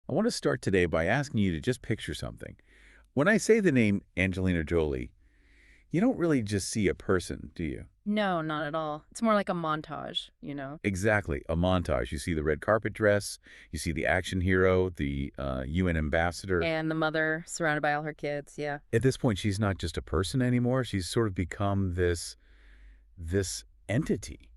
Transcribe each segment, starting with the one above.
I want to start today by asking you to just picture something. When I say the name Angelina Jolie, you don't really just see a person, do you? No, not at all. It's more like a montage. Exactly, a montage. You see the red carpet dress, you see the action hero, the UN ambassador. And the mother surrounded by all her kids, yeah. At this point, she's not just a person anymore. She's sort of become this entity,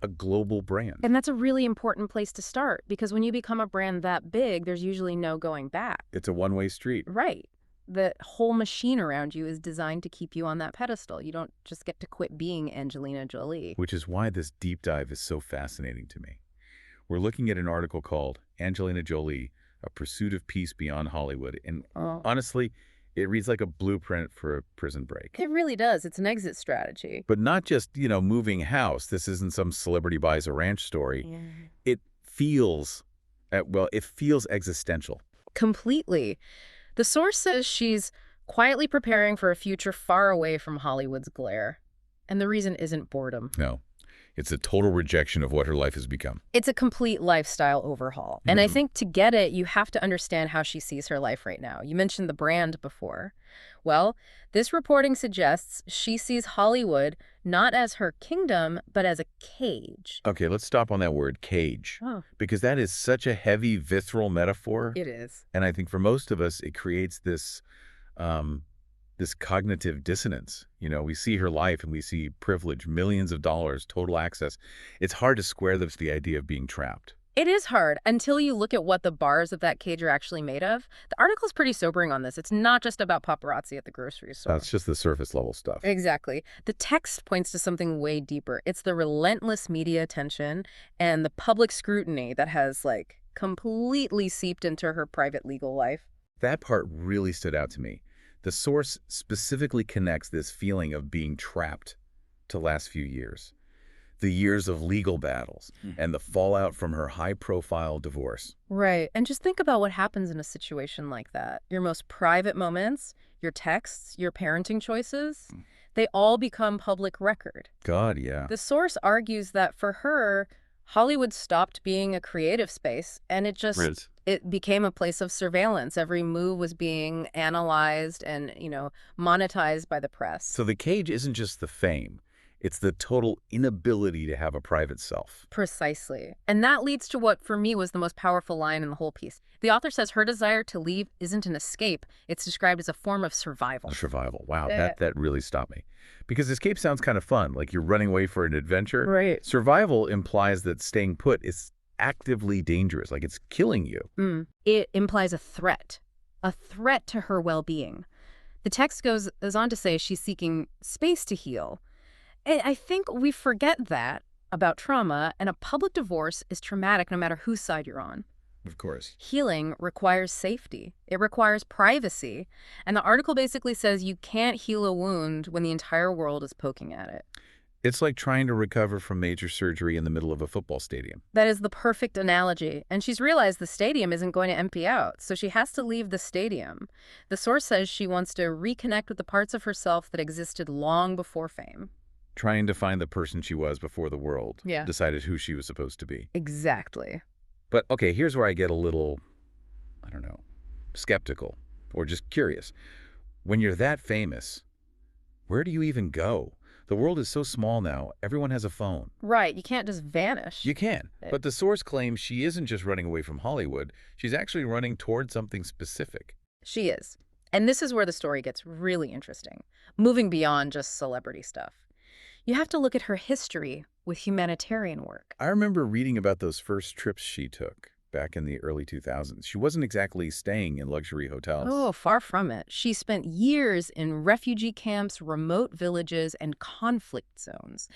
a global brand. And that's a really important place to start because when you become a brand that big, there's usually no going back. It's a one-way street. Right. The whole machine around you is designed to keep you on that pedestal. You don't just get to quit being Angelina Jolie. Which is why this deep dive is so fascinating to me. We're looking at an article called Angelina Jolie, A Pursuit of Peace Beyond Hollywood. And Oh, honestly, it reads like a blueprint for a prison break. it really does. It's an exit strategy. But not just, moving house. This isn't some celebrity buys a ranch story. Yeah. It feels, it feels existential. Completely. The source says she's quietly preparing for a future far away from Hollywood's glare. And the reason isn't boredom. No, it's a total rejection of what her life has become. It's a complete lifestyle overhaul. And I think to get it, you have to understand how she sees her life right now. You mentioned the brand before. Well, this reporting suggests she sees Hollywood not as her kingdom, but as a cage. Okay, let's stop on that word, cage, Oh, because that is such a heavy, visceral metaphor. it is. And I think for most of us, it creates this cognitive dissonance. We see her life and we see privilege, millions of dollars, total access. It's hard to square this with the idea of being trapped. It is hard until you look at what the bars of that cage are actually made of. The article's pretty sobering on this. It's not just about paparazzi at the grocery store. That's just the surface level stuff. Exactly. The text points to something way deeper. It's the relentless media attention and the public scrutiny that has, completely seeped into her private legal life. That part really stood out to me. The source specifically connects this feeling of being trapped to the last few years. The years of legal battles and the fallout from her high-profile divorce. Right. And just think about what happens in a situation like that. Your most private moments, your texts, your parenting choices, they all become public record. God, yeah. The source argues that for her, Hollywood stopped being a creative space and it became a place of surveillance. Every move was being analyzed and, monetized by the press. So the cage isn't just the fame. It's the total inability to have a private self. Precisely. And that leads to what, for me, was the most powerful line in the whole piece. The author says her desire to leave isn't an escape. It's described as a form of survival. Survival. Wow, that really stopped me. Because escape sounds kind of fun, like you're running away for an adventure. Right. Survival implies that staying put is actively dangerous, like it's killing you. It implies a threat to her well-being. The text goes on to say she's seeking space to heal. I think we forget that about trauma, and a public divorce is traumatic no matter whose side you're on. Of course. Healing requires safety. It requires privacy. And the article basically says you can't heal a wound when the entire world is poking at it. It's like trying to recover from major surgery in the middle of a football stadium. That is the perfect analogy. And she's realized the stadium isn't going to empty out, so she has to leave the stadium. The source says she wants to reconnect with the parts of herself that existed long before fame. Trying to find the person she was before the world decided who she was supposed to be. Exactly. But, okay, here's where I get a little, skeptical or just curious. When you're that famous, where do you even go? The world is so small now, everyone has a phone. Right, you can't just vanish. You can. But the source claims she isn't just running away from Hollywood. She's actually running toward something specific. She is. And this is where the story gets really interesting, moving beyond just celebrity stuff. You have to look at her history with humanitarian work. I remember reading about those first trips she took back in the early 2000s. She wasn't exactly staying in luxury hotels. Oh, far from it. She spent years in refugee camps, remote villages, and conflict zones.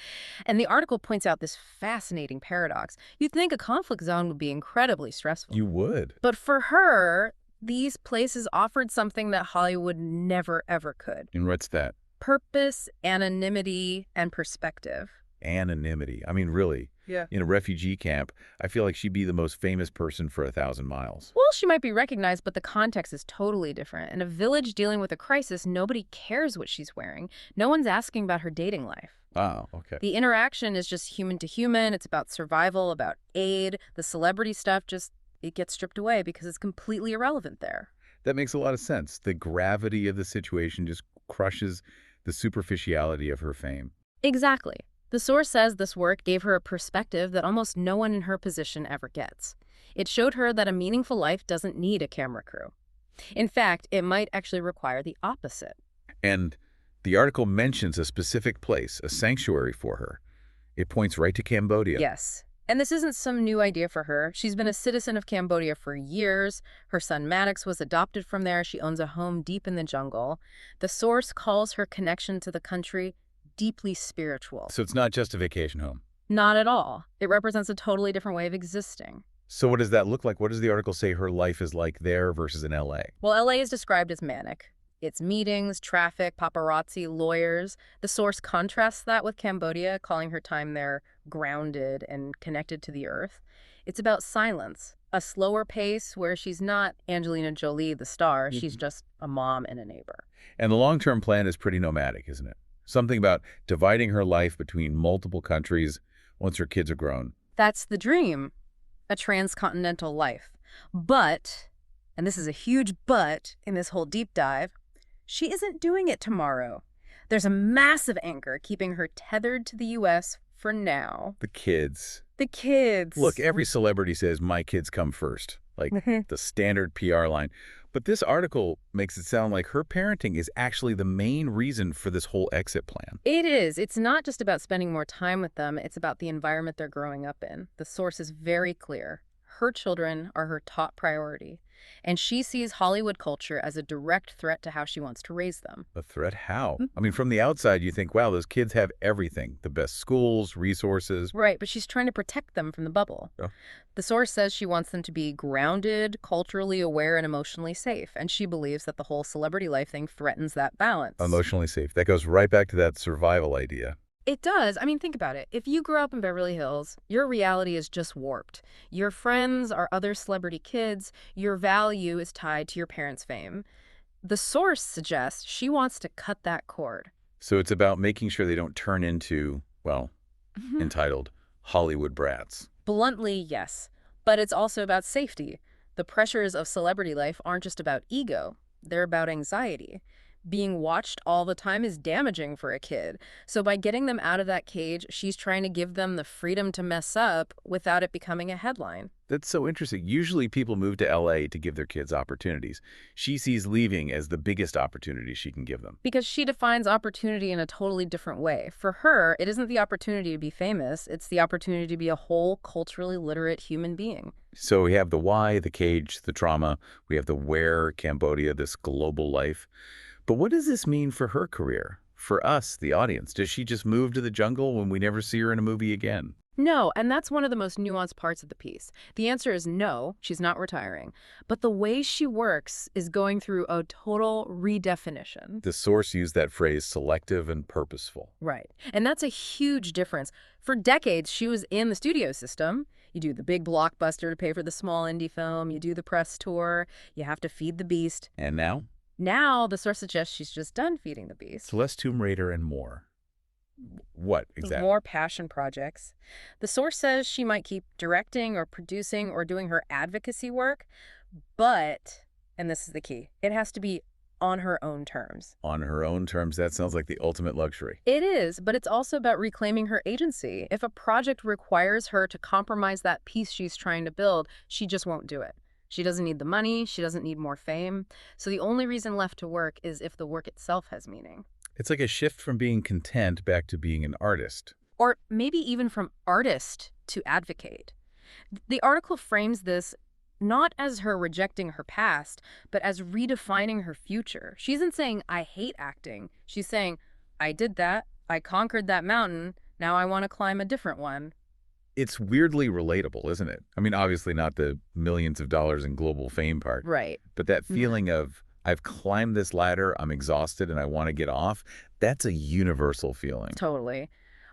And the article points out this fascinating paradox. You'd think a conflict zone would be incredibly stressful. You would. But for her, these places offered something that Hollywood never, ever could. And what's that? Purpose, anonymity, and perspective. Anonymity. I mean, really. Yeah. In a refugee camp, I feel like she'd be the most famous person for 1,000 miles. Well, she might be recognized, but the context is totally different. In a village dealing with a crisis, nobody cares what she's wearing. No one's asking about her dating life. Oh, okay. The interaction is just human to human. It's about survival, about aid. The celebrity stuff just it gets stripped away because it's completely irrelevant there. That makes a lot of sense. The gravity of the situation just crushes the superficiality of her fame. Exactly. The source says this work gave her a perspective that almost no one in her position ever gets. It showed her that a meaningful life doesn't need a camera crew. In fact, it might actually require the opposite. And the article mentions a specific place, a sanctuary for her. It points right to Cambodia. Yes. And this isn't some new idea for her. She's been a citizen of Cambodia for years. Her son Maddox was adopted from there. She owns a home deep in the jungle. The source calls her connection to the country deeply spiritual. So it's not just a vacation home. Not at all. It represents a totally different way of existing. So what does that look like? What does the article say her life is like there versus in LA? Well, LA is described as manic. It's meetings, traffic, paparazzi, lawyers. The source contrasts that with Cambodia, calling her time there grounded and connected to the earth. It's about silence, a slower pace where she's not Angelina Jolie, the star. She's just a mom and a neighbor. And the long-term plan is pretty nomadic, isn't it? Something about dividing her life between multiple countries once her kids are grown. That's the dream, a transcontinental life. But, and this is a huge but in this whole deep dive, she isn't doing it tomorrow. There's a massive anchor keeping her tethered to the U.S. for now. The kids. The kids. Look, every celebrity says, my kids come first, like the standard PR line. But this article makes it sound like her parenting is actually the main reason for this whole exit plan. It is. It's not just about spending more time with them. It's about the environment they're growing up in. The source is very clear. Her children are her top priority. And she sees Hollywood culture as a direct threat to how she wants to raise them. A threat? How? I mean, from the outside, you think, wow, those kids have everything. The best schools, resources. Right, but she's trying to protect them from the bubble. Oh. The source says she wants them to be grounded, culturally aware, and emotionally safe. And she believes that the whole celebrity life thing threatens that balance. Emotionally safe. That goes right back to that survival idea. It does. I mean, think about it. If you grew up in Beverly Hills, your reality is just warped. Your friends are other celebrity kids. Your value is tied to your parents' fame. The source suggests she wants to cut that cord. So it's about making sure they don't turn into, well, entitled Hollywood brats. Bluntly, yes. But it's also about safety. The pressures of celebrity life aren't just about ego. They're about anxiety. Being watched all the time is damaging for a kid. So by getting them out of that cage, she's trying to give them the freedom to mess up without it becoming a headline. That's so interesting. Usually people move to LA to give their kids opportunities. She sees leaving as the biggest opportunity she can give them. Because she defines opportunity in a totally different way. For her, it isn't the opportunity to be famous. It's the opportunity to be a whole, culturally literate human being. So we have the why, the cage, the trauma. We have the where, Cambodia, this global life. But what does this mean for her career? For us, the audience? Does she just move to the jungle when we never see her in a movie again? No, and that's one of the most nuanced parts of the piece. The answer is no, she's not retiring. But the way she works is going through a total redefinition. The source used that phrase, selective and purposeful. Right. And that's a huge difference. For decades, she was in the studio system. You do the big blockbuster to pay for the small indie film. You do the press tour. You have to feed the beast. And now? Now, the source suggests she's just done feeding the beast. Celeste Tomb Raider and more. What exactly? More passion projects. The source says she might keep directing or producing or doing her advocacy work, but, and this is the key, it has to be on her own terms. On her own terms, that sounds like the ultimate luxury. It is, but it's also about reclaiming her agency. If a project requires her to compromise that piece she's trying to build, she just won't do it. She doesn't need the money. She doesn't need more fame. So the only reason left to work is if the work itself has meaning. It's like a shift from being content back to being an artist. Or maybe even from artist to advocate. The article frames this not as her rejecting her past, but as redefining her future. She isn't saying, I hate acting. She's saying, I did that. I conquered that mountain. Now I want to climb a different one. It's weirdly relatable, isn't it? I mean, obviously not the millions of dollars in global fame part. Right. But that feeling of, I've climbed this ladder, I'm exhausted, and I want to get off, that's a universal feeling. Totally.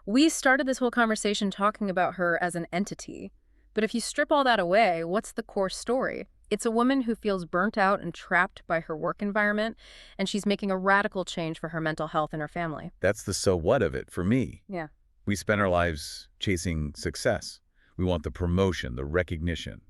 We started this whole conversation talking about her as an entity. But if you strip all that away, what's the core story? It's a woman who feels burnt out and trapped by her work environment, and she's making a radical change for her mental health and her family. That's the so what of it for me. Yeah. We spend our lives chasing success. We want the promotion, the recognition.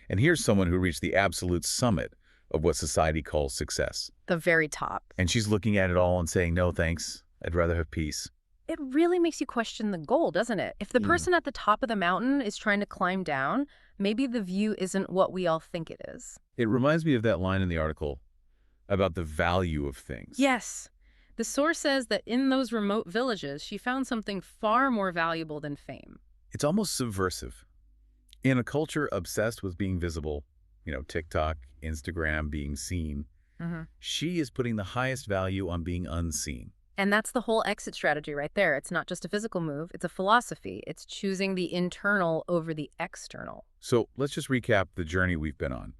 And here's someone who reached the absolute summit of what society calls success. The very top. And she's looking at it all and saying, no, thanks. I'd rather have peace. It really makes you question the goal, doesn't it? If the person at the top of the mountain is trying to climb down, maybe the view isn't what we all think it is. It reminds me of that line in the article about the value of things. Yes. The source says that in those remote villages, she found something far more valuable than fame. It's almost subversive. In a culture obsessed with being visible, TikTok, Instagram, being seen, she is putting the highest value on being unseen. And that's the whole exit strategy right there. It's not just a physical move, it's a philosophy. It's choosing the internal over the external. So let's just recap the journey we've been on.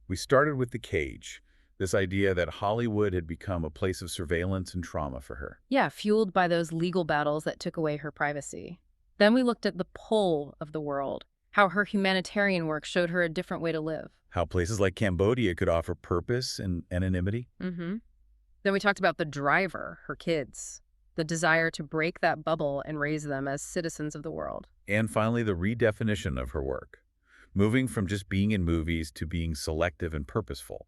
We started with the cage, this idea that Hollywood had become a place of surveillance and trauma for her. Yeah, fueled by those legal battles that took away her privacy. Then we looked at the pull of the world, how her humanitarian work showed her a different way to live. How places like Cambodia could offer purpose and anonymity. Then we talked about the driver, her kids, the desire to break that bubble and raise them as citizens of the world. And finally, the redefinition of her work, moving from just being in movies to being selective and purposeful,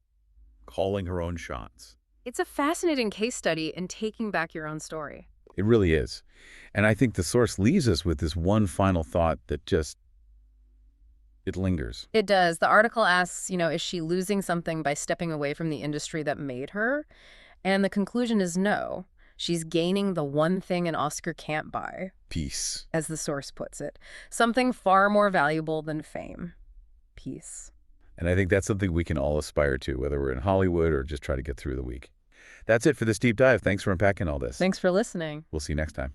calling her own shots. It's a fascinating case study in taking back your own story. It really is. And I think the source leaves us with this one final thought that it lingers. It does. The article asks, is she losing something by stepping away from the industry that made her? And the conclusion is no. She's gaining the one thing an Oscar can't buy. Peace. As the source puts it. Something far more valuable than fame. Peace. And I think that's something we can all aspire to, whether we're in Hollywood or just try to get through the week. That's it for this deep dive. Thanks for unpacking all this. Thanks for listening. We'll see you next time.